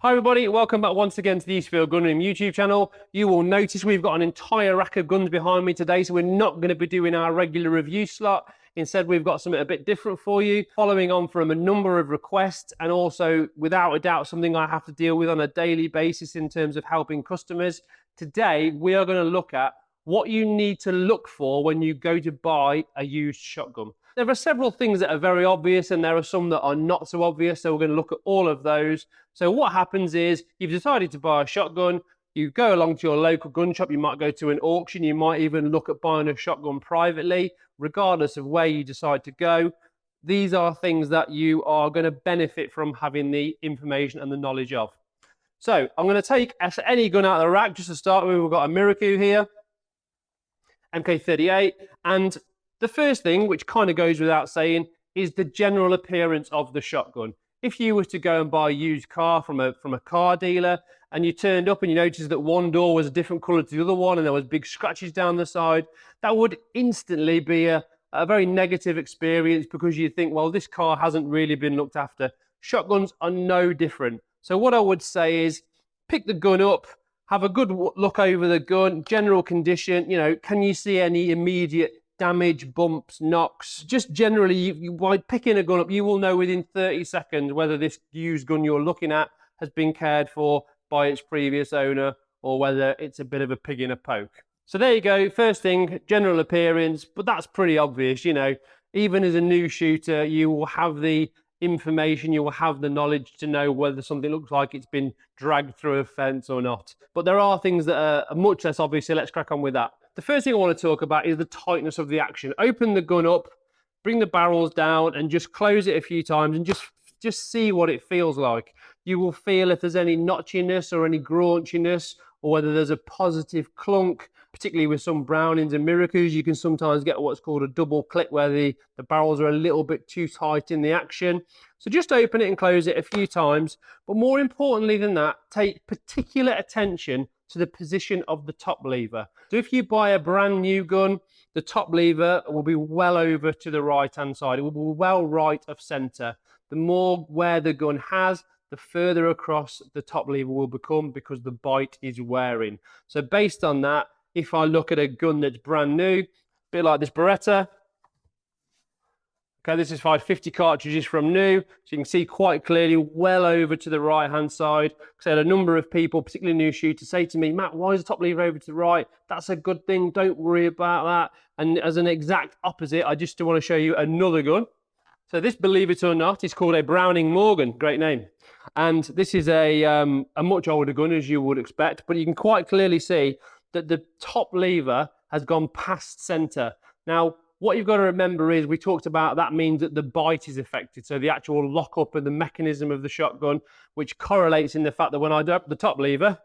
Hi everybody, welcome back once again to the Eastfield Gunroom YouTube channel. You will notice we've got an entire rack of guns behind me today, so we're not going to be doing our regular review slot. Instead, we've got something a bit different for you, following on from a number of requests, and also, without a doubt, something I have to deal with on a daily basis in terms of helping customers. Today, we are going to look at what you need to look for when you go to buy a used shotgun. There are several things that are very obvious and there are some that are not so obvious, so we're going to look at all of those. So what happens is you've decided to buy a shotgun, you go along to your local gun shop, you might go to an auction, you might even look at buying a shotgun privately, regardless of where you decide to go. These are things that you are going to benefit from having the information and the knowledge of. So I'm going to take any gun out of the rack just to start with. We've got a Miracle here, MK38, and the first thing, which kind of goes without saying, is the general appearance of the shotgun. If you were to go and buy a used car from a car dealer and you turned up and you noticed that one door was a different colour to the other one and there was big scratches down the side, that would instantly be a very negative experience because you think, well, this car hasn't really been looked after. Shotguns are no different. So what I would say is pick the gun up, have a good look over the gun, general condition, can you see any immediate damage, bumps, knocks? Just generally, by picking a gun up, you will know within 30 seconds whether this used gun you're looking at has been cared for by its previous owner or whether it's a bit of a pig in a poke. So there you go. First thing, general appearance, but that's pretty obvious. Even as a new shooter, you will have the information, you will have the knowledge to know whether something looks like it's been dragged through a fence or not. But there are things that are much less obvious, so let's crack on with that. The first thing I want to talk about is the tightness of the action. Open the gun up, bring the barrels down and just close it a few times and just see what it feels like. You will feel if there's any notchiness or any graunchiness or whether there's a positive clunk. Particularly with some Brownings and Miracles, you can sometimes get what's called a double click where the barrels are a little bit too tight in the action. So just open it and close it a few times. But more importantly than that, take particular attention to the position of the top lever. So if you buy a brand new gun, the top lever will be well over to the right hand side. It will be well right of center. The more where the gun has, the further across the top lever will become because the bite is wearing. So based on that, if I look at a gun that's brand new, a bit like this Beretta. Okay, this is 550 cartridges from new. So you can see quite clearly well over to the right-hand side. Because I had a number of people, particularly new shooters, say to me, Matt, why is the top lever over to the right? That's a good thing. Don't worry about that. And as an exact opposite, I just want to show you another gun. So this, believe it or not, is called a Browning Morgan. Great name. And this is a much older gun, as you would expect. But you can quite clearly see that the top lever has gone past center. Now, what you've got to remember is we talked about that means that the bite is affected. So the actual lockup and the mechanism of the shotgun, which correlates in the fact that when I drop the top lever,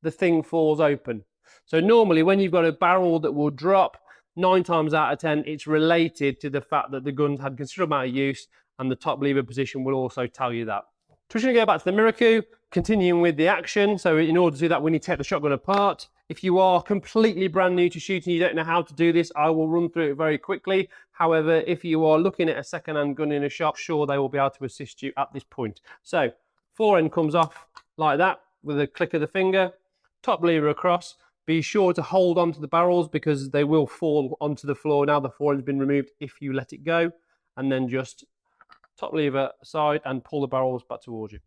the thing falls open. So normally when you've got a barrel that will drop, 9 times out of 10, it's related to the fact that the gun's had considerable amount of use and the top lever position will also tell you that. So we're going to go back to the Miracle, continuing with the action. So in order to do that, we need to take the shotgun apart. If you are completely brand new to shooting, you don't know how to do this, I will run through it very quickly. However, if you are looking at a second-hand gun in a shop, sure, they will be able to assist you at this point. So forend comes off like that with a click of the finger, top lever across. Be sure to hold onto the barrels because they will fall onto the floor now the forend's been removed if you let it go, and then just top lever aside and pull the barrels back towards you.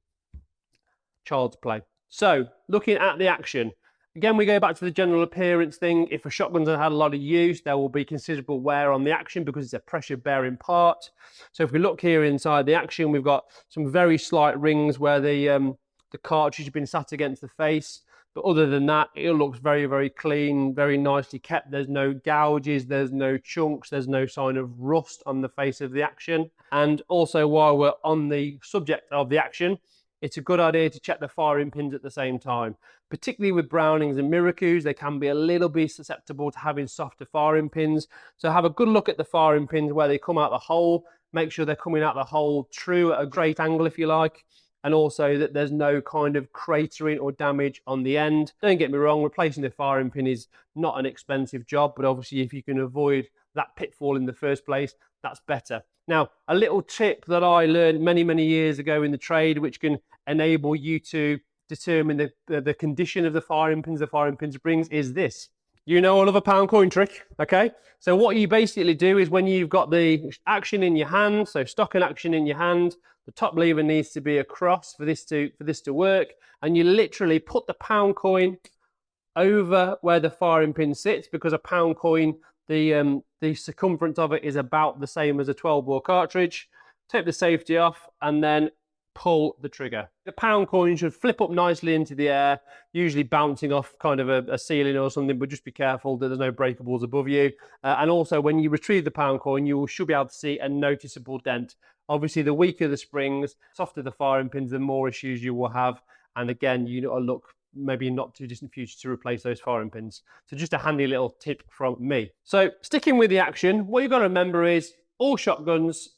Child's play. So looking at the action, again we go back to the general appearance thing. If a shotgun's had a lot of use, there will be considerable wear on the action because it's a pressure bearing part. So if we look here inside the action, we've got some very slight rings where the cartridge has been sat against the face. But other than that, it looks very, very clean, very nicely kept. There's no gouges, there's no chunks, there's no sign of rust on the face of the action. And also, while we're on the subject of the action, it's a good idea to check the firing pins at the same time. Particularly with Brownings and Miracles, they can be a little bit susceptible to having softer firing pins. So have a good look at the firing pins where they come out the hole. Make sure they're coming out the hole true at a great angle, if you like. And also that there's no kind of cratering or damage on the end. Don't get me wrong, replacing the firing pin is not an expensive job, but obviously if you can avoid that pitfall in the first place, that's better. Now, a little tip that I learned many, many years ago in the trade, which can enable you to determine the condition of the firing pins brings is this. You know all of a pound coin trick, okay? So what you basically do is when you've got the action in your hand, so stock and action in your hand, the top lever needs to be across for this to work, and you literally put the pound coin over where the firing pin sits, because a pound coin, the circumference of it is about the same as a 12-bore cartridge. Take the safety off and then pull the trigger. The pound coin should flip up nicely into the air, usually bouncing off kind of a ceiling or something, but just be careful that there's no breakables above you. And also when you retrieve the pound coin, you should be able to see a noticeable dent. Obviously, the weaker the springs, softer the firing pins, the more issues you will have. And again, you need to look maybe not too distant future to replace those firing pins. So just a handy little tip from me. So sticking with the action, what you've got to remember is all shotguns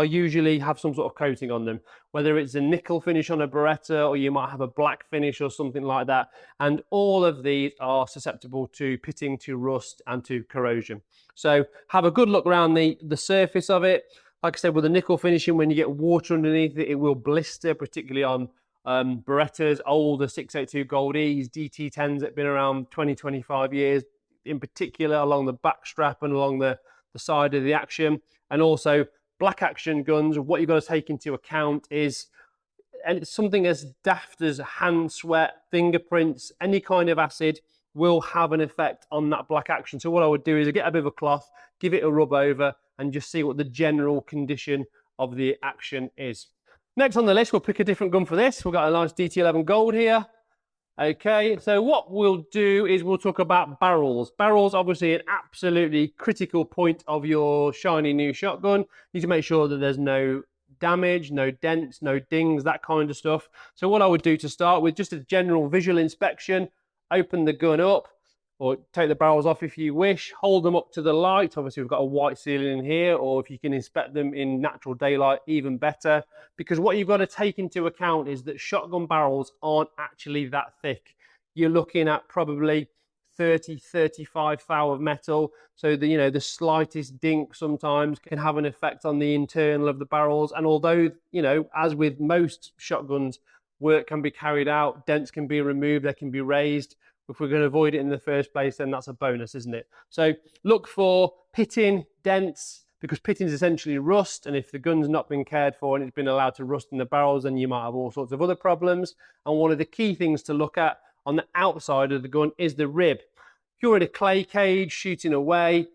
usually have some sort of coating on them, whether it's a nickel finish on a Beretta or you might have a black finish or something like that. And all of these are susceptible to pitting, to rust and to corrosion. So have a good look around the surface of it. Like I said, with the nickel finishing, when you get water underneath it, it will blister, particularly on Berettas, older 682 Gold E's, DT10s that have been around 20-25 years, in particular along the back strap and along the side of the action. And also black action guns, what you've got to take into account is, and it's something as daft as hand sweat, fingerprints, any kind of acid will have an effect on that black action. So what I would do is get a bit of a cloth, give it a rub over, and just see what the general condition of the action is. Next on the list, we'll pick a different gun for this. We've got a nice DT11 Gold here. Okay, so what we'll do is we'll talk about barrels. Barrels, obviously an absolutely critical point of your shiny new shotgun. You need to make sure that there's no damage, no dents, no dings, that kind of stuff. So what I would do to start with, just a general visual inspection, open the gun up, or take the barrels off if you wish, hold them up to the light. Obviously we've got a white ceiling in here, or if you can inspect them in natural daylight, even better. Because what you've got to take into account is that shotgun barrels aren't actually that thick. You're looking at probably 30-35 thou of metal. So the slightest dink sometimes can have an effect on the internal of the barrels. And although, as with most shotguns, work can be carried out, dents can be removed, they can be raised. If we're going to avoid it in the first place, then that's a bonus, isn't it? So look for pitting, dents, because pitting is essentially rust, and if the gun's not been cared for and it's been allowed to rust in the barrels, then you might have all sorts of other problems. And one of the key things to look at on the outside of the gun is the rib. If you're in a clay cage shooting away,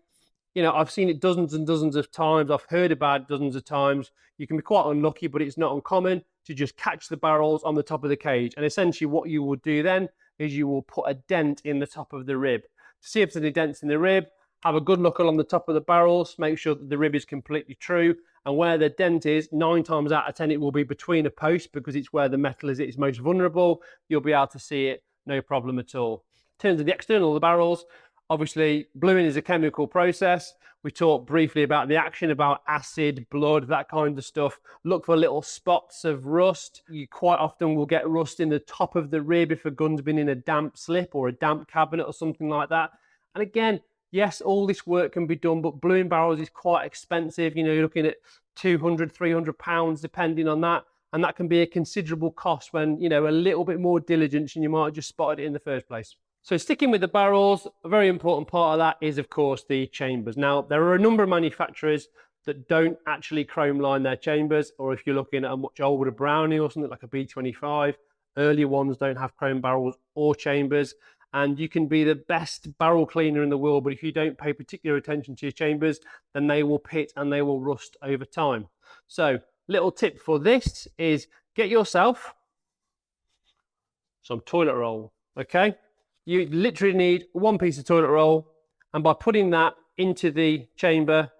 I've seen it dozens and dozens of times. I've heard about it dozens of times. You can be quite unlucky, but it's not uncommon to just catch the barrels on the top of the cage. And essentially what you will do then is you will put a dent in the top of the rib. To see if there's any dents in the rib, have a good look along the top of the barrels, make sure that the rib is completely true, and where the dent is, 9 times out of 10 it will be between a post, because it's where the metal is at its most vulnerable. You'll be able to see it, no problem at all. In terms of the external of the barrels, obviously bluing is a chemical process. We talked briefly about the action, about acid, blood, that kind of stuff. Look for little spots of rust. You quite often will get rust in the top of the rib if a gun's been in a damp slip or a damp cabinet or something like that. And again, yes, all this work can be done, but bluing barrels is quite expensive. You're looking at £200, £300 depending on that. And that can be a considerable cost when, a little bit more diligence and you might have just spotted it in the first place. So sticking with the barrels, a very important part of that is, of course, the chambers. Now, there are a number of manufacturers that don't actually chrome line their chambers, or if you're looking at a much older Browning or something like a B25, earlier ones don't have chrome barrels or chambers, and you can be the best barrel cleaner in the world, but if you don't pay particular attention to your chambers, then they will pit and they will rust over time. So, little tip for this is get yourself some toilet roll, okay? You literally need one piece of toilet roll, and by putting that into the chamber,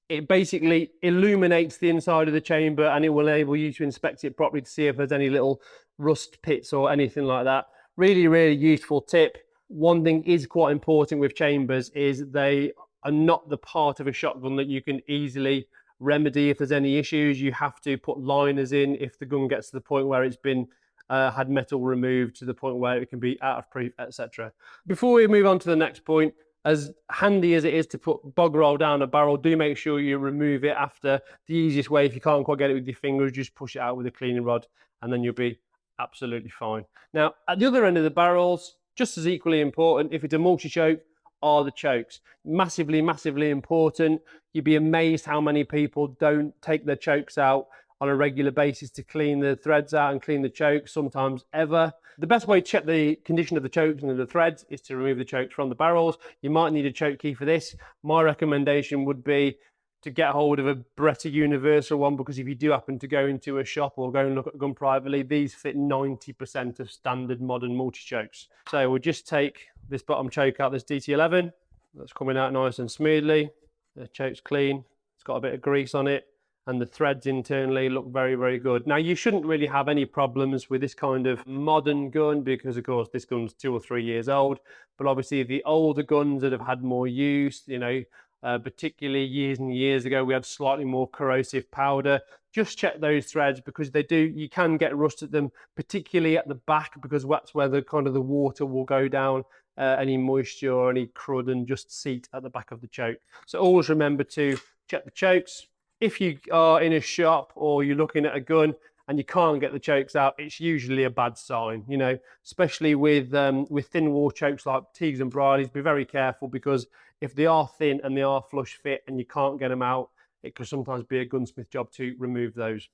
it basically illuminates the inside of the chamber, and it will enable you to inspect it properly to see if there's any little rust pits or anything like that. Really, really useful tip. One thing is quite important with chambers is they are not the part of a shotgun that you can easily remedy if there's any issues. You have to put liners in if the gun gets to the point where it's been had metal removed to the point where it can be out of proof, etc. Before we move on to the next point, as handy as it is to put bog roll down a barrel, do make sure you remove it after. The easiest way, if you can't quite get it with your fingers, just push it out with a cleaning rod and then you'll be absolutely fine. Now, at the other end of the barrels, just as equally important, if it's a multi-choke, are the chokes. Massively, massively important. You'd be amazed how many people don't take their chokes out on a regular basis to clean the threads out and clean the chokes, sometimes ever. The best way to check the condition of the chokes and the threads is to remove the chokes from the barrels. You might need a choke key for this. My recommendation would be to get hold of a Beretta Universal one, because if you do happen to go into a shop or go and look at a gun privately, these fit 90% of standard modern multi-chokes. So we'll just take this bottom choke out, this DT11. That's coming out nice and smoothly. The choke's clean. It's got a bit of grease on it, and the threads internally look very, very good. Now, you shouldn't really have any problems with this kind of modern gun because, of course, this gun's 2 or 3 years old. But obviously, the older guns that have had more use, you know, particularly years and years ago, we had slightly more corrosive powder. Just check those threads, because you can get rust at them, particularly at the back, because that's where the kind of the water will go down, any moisture or any crud, and just seat at the back of the choke. So always remember to check the chokes. If you are in a shop or you're looking at a gun and you can't get the chokes out, it's usually a bad sign, you know, especially with thin wall chokes like Teagues and Bridleys. Be very careful, because if they are thin and they are flush fit and you can't get them out, it could sometimes be a gunsmith job to remove those.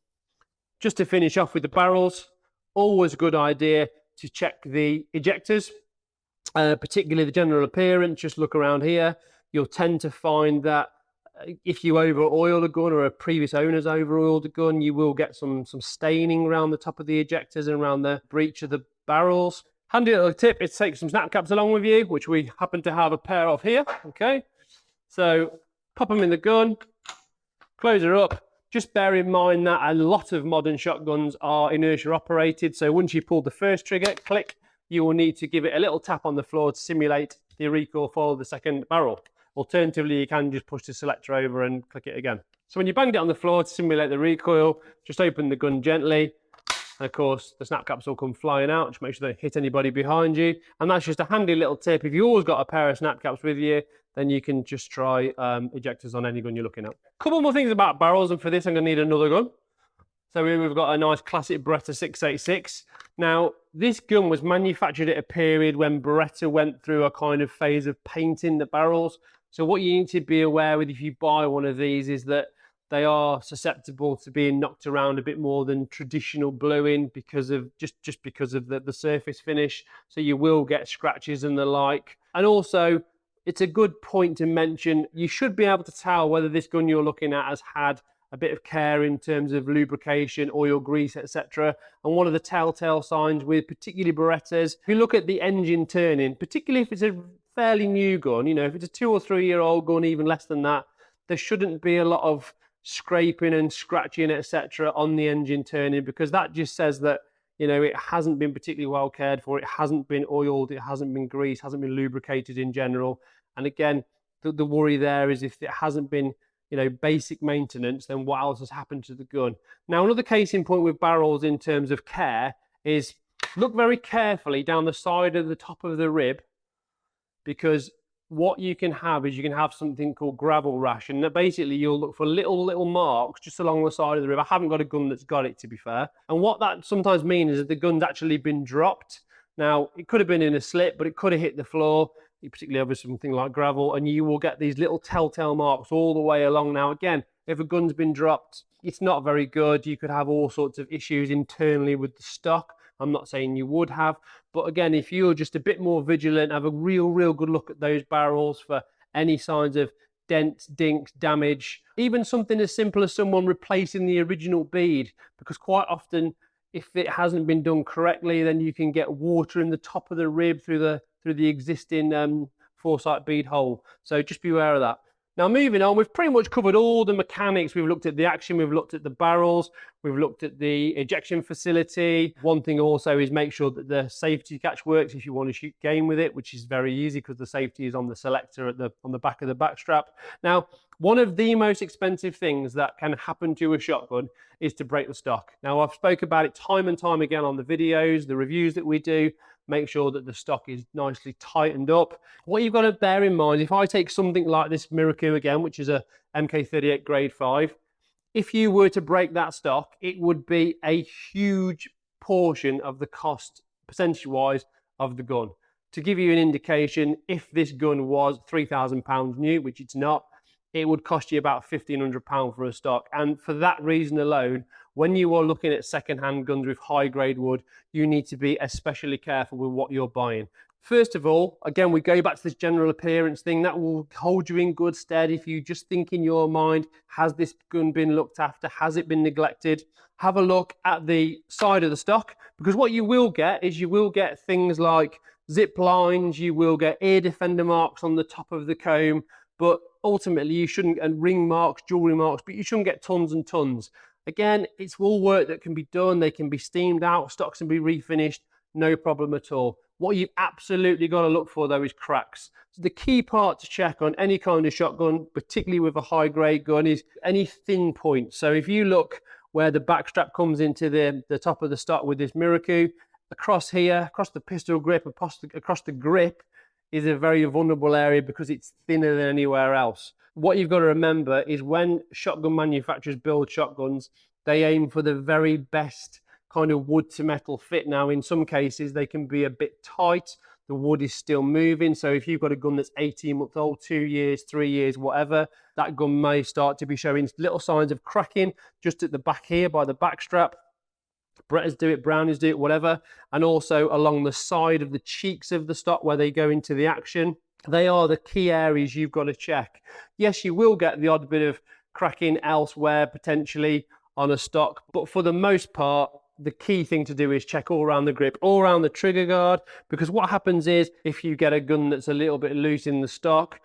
Just to finish off with the barrels, always a good idea to check the ejectors, particularly the general appearance. Just look around here. You'll tend to find that if you over oil a gun, or a previous owner's over oiled a gun, you will get some staining around the top of the ejectors and around the breech of the barrels. Handy little tip is to take some snap caps along with you, which we happen to have a pair of here. Okay, so pop them in the gun, close her up. Just bear in mind that a lot of modern shotguns are inertia operated, so once you pull the first trigger, click, you will need to give it a little tap on the floor to simulate the recoil for the second barrel. Alternatively, you can just push the selector over and click it again. So when you banged it on the floor to simulate the recoil, just open the gun gently. And of course, the snap caps will come flying out. Just make sure they don't hit anybody behind you. And that's just a handy little tip. If you've always got a pair of snap caps with you, then you can just try ejectors on any gun you're looking at. A couple more things about barrels, and for this I'm going to need another gun. So here we've got a nice classic Beretta 686. Now, this gun was manufactured at a period when Beretta went through a kind of phase of painting the barrels. So what you need to be aware with if you buy one of these is that they are susceptible to being knocked around a bit more than traditional bluing, because of just because of the surface finish. So you will get scratches and the like. And also, it's a good point to mention, you should be able to tell whether this gun you're looking at has had a bit of care in terms of lubrication, oil, grease, etc. And one of the telltale signs with particularly Berettas, if you look at the engine turning, particularly if it's a fairly new gun, you know, if it's a 2 or 3 year old gun, even less than that, there shouldn't be a lot of scraping and scratching, etc. on the engine turning, because that just says that, you know, it hasn't been particularly well cared for, it hasn't been oiled, it hasn't been greased, hasn't been lubricated in general. And again, the worry there is if it hasn't been, you know, basic maintenance, then what else has happened to the gun? Now, another case in point with barrels in terms of care is look very carefully down the side of the top of the rib, because what you can have is you can have something called gravel rash, and basically you'll look for little marks just along the side of the rib. I haven't got a gun that's got it, to be fair. And what that sometimes means is that the gun's actually been dropped. Now, it could have been in a slip, but it could have hit the floor, particularly over something like gravel, and you will get these little telltale marks all the way along. Now, again, if a gun's been dropped, it's not very good. You could have all sorts of issues internally with the stock. I'm not saying you would have, but again, if you're just a bit more vigilant, have a real good look at those barrels for any signs of dents, dinks, damage, even something as simple as someone replacing the original bead, because quite often, if it hasn't been done correctly, then you can get water in the top of the rib through the existing foresight bead hole. So just be aware of that. Now, moving on, we've pretty much covered all the mechanics. We've looked at the action, we've looked at the barrels, we've looked at the ejection facility. One thing also is make sure that the safety catch works if you want to shoot game with it, which is very easy because the safety is on the selector on the back of the backstrap. Now, one of the most expensive things that can happen to a shotgun is to break the stock. Now, I've spoke about it time and time again on the videos, the reviews that we do. make sure that the stock is nicely tightened up. What you've got to bear in mind, if I take something like this Miracle again, which is a MK38 grade 5, if you were to break that stock, it would be a huge portion of the cost, percentage-wise, of the gun. To give you an indication, if this gun was £3,000 new, which it's not, it would cost you about £1,500 for a stock. And for that reason alone, when you are looking at second-hand guns with high-grade wood, you need to be especially careful with what you're buying. First of all, again, we go back to this general appearance thing. That will hold you in good stead if you just think in your mind, has this gun been looked after? Has it been neglected? Have a look at the side of the stock, because what you will get is you will get things like zip lines, you will get ear defender marks on the top of the comb, but ultimately you shouldn't, and ring marks, jewelry marks, but you shouldn't get tons and tons. Again, it's all work that can be done. They can be steamed out, stocks can be refinished, no problem at all. What you've absolutely got to look for though is cracks. So the key part to check on any kind of shotgun, particularly with a high grade gun, is any thin points. So if you look where the back strap comes into the top of the stock with this Miracle, across here, across the pistol grip, across the grip, is a very vulnerable area because it's thinner than anywhere else. What you've got to remember is when shotgun manufacturers build shotguns, they aim for the very best kind of wood to metal fit. Now, in some cases, they can be a bit tight. The wood is still moving. So if you've got a gun that's 18 months old, 2 years, 3 years, whatever, that gun may start to be showing little signs of cracking just at the back here by the back strap. Bretters do it, Brownies do it, whatever. And also along the side of the cheeks of the stock where they go into the action. They are the key areas you've got to check. Yes, you will get the odd bit of cracking elsewhere potentially on a stock, but for the most part, the key thing to do is check all around the grip, all around the trigger guard, because what happens is if you get a gun that's a little bit loose in the stock,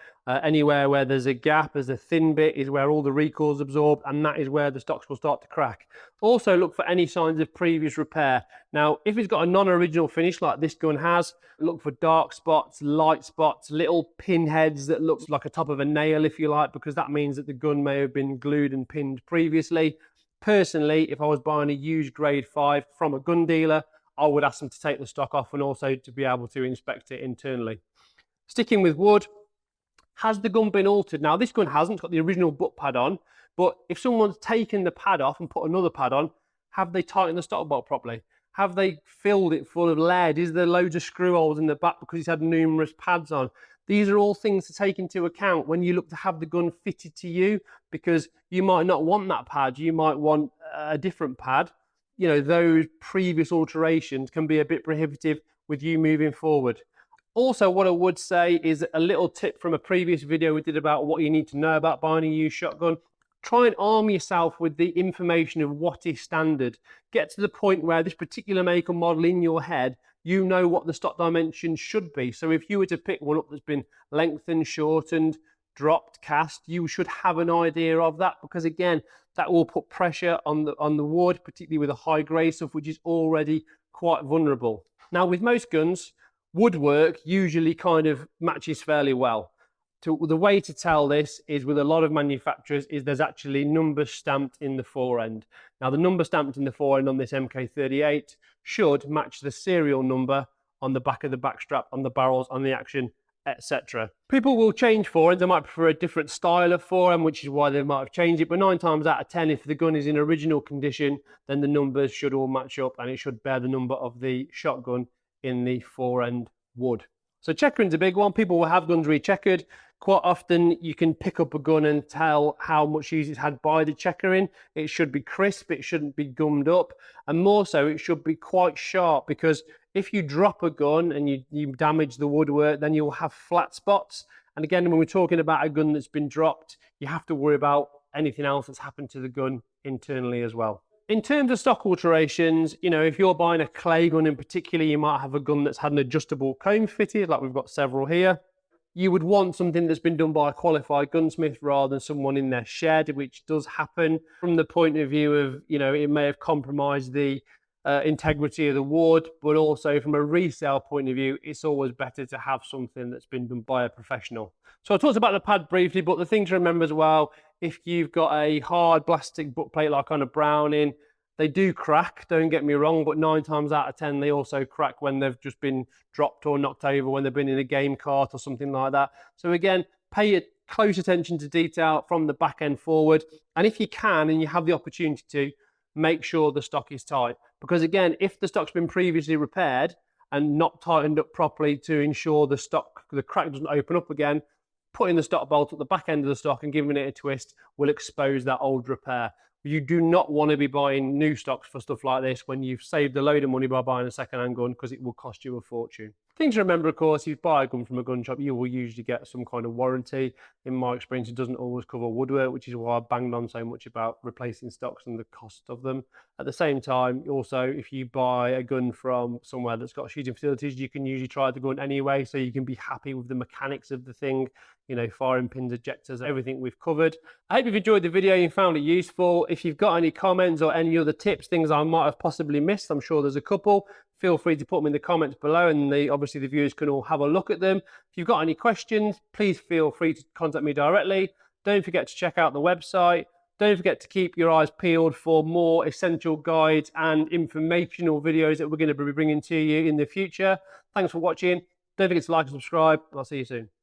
anywhere where there's a gap, there's a thin bit, is where all the recoil's absorbed, and that is where the stocks will start to crack. Also look for any signs of previous repair. Now, if it's got a non-original finish like this gun has, look for dark spots, light spots, little pinheads that looks like a top of a nail, if you like, because that means that the gun may have been glued and pinned previously. Personally, if I was buying a used grade 5 from a gun dealer, I would ask them to take the stock off and also to be able to inspect it internally. Sticking with wood, has the gun been altered? Now, this gun hasn't got the original butt pad on, but if someone's taken the pad off and put another pad on, have they tightened the stock bolt properly? Have they filled it full of lead? Is there loads of screw holes in the back because it's had numerous pads on? These are all things to take into account when you look to have the gun fitted to you, because you might not want that pad. You might want a different pad. You know, those previous alterations can be a bit prohibitive with you moving forward. Also, what I would say is a little tip from a previous video we did about what you need to know about buying a used shotgun. Try and arm yourself with the information of what is standard. Get to the point where this particular make and model in your head, you know what the stock dimensions should be. So if you were to pick one up that's been lengthened, shortened, dropped, cast, you should have an idea of that, because again, that will put pressure on the wood, particularly with a high grade stuff, which is already quite vulnerable. Now, with most guns, woodwork usually kind of matches fairly well. The way to tell this is with a lot of manufacturers is there's actually numbers stamped in the forend. Now, the number stamped in the forend on this MK38 should match the serial number on the back of the backstrap, on the barrels, on the action, etc. People will change forend. They might prefer a different style of forend, which is why they might have changed it. But 9 times out of 10, if the gun is in original condition, then the numbers should all match up and it should bear the number of the shotgun in the forend wood. So checkering's a big one. People will have guns recheckered. Quite often you can pick up a gun and tell how much use it's had by the checkering. It should be crisp, it shouldn't be gummed up, and more so it should be quite sharp, because if you drop a gun and you damage the woodwork, then you'll have flat spots. And again, when we're talking about a gun that's been dropped, you have to worry about anything else that's happened to the gun internally as well. In terms of stock alterations, you know, if you're buying a clay gun in particular, you might have a gun that's had an adjustable comb fitted, like we've got several here. You would want something that's been done by a qualified gunsmith rather than someone in their shed, which does happen. From the point of view of, you know, it may have compromised the integrity of the wood, but also from a resale point of view, it's always better to have something that's been done by a professional. So I talked about the pad briefly, but the thing to remember as well, if you've got a hard plastic butt plate like on a Browning, They do crack, don't get me wrong, but 9 times out of 10, they also crack when they've just been dropped or knocked over, when they've been in a game cart or something like that. So again, pay close attention to detail from the back end forward. And if you can, and you have the opportunity to, make sure the stock is tight. Because again, if the stock's been previously repaired and not tightened up properly to ensure the crack doesn't open up again, putting the stock bolt at the back end of the stock and giving it a twist will expose that old repair. You do not want to be buying new stocks for stuff like this when you've saved a load of money by buying a second-hand gun, because it will cost you a fortune. Things to remember, of course, if you buy a gun from a gun shop, you will usually get some kind of warranty. In my experience, it doesn't always cover woodwork, which is why I banged on so much about replacing stocks and the cost of them. At the same time, also, if you buy a gun from somewhere that's got shooting facilities, you can usually try the gun anyway, so you can be happy with the mechanics of the thing, you know, firing pins, ejectors, everything we've covered. I hope you've enjoyed the video and found it useful. If you've got any comments or any other tips, things I might have possibly missed, I'm sure there's a couple, feel free to put them in the comments below, and obviously the viewers can all have a look at them. If you've got any questions, please feel free to contact me directly. Don't forget to check out the website. Don't forget to keep your eyes peeled for more essential guides and informational videos that we're going to be bringing to you in the future. Thanks for watching. Don't forget to like and subscribe. I'll see you soon.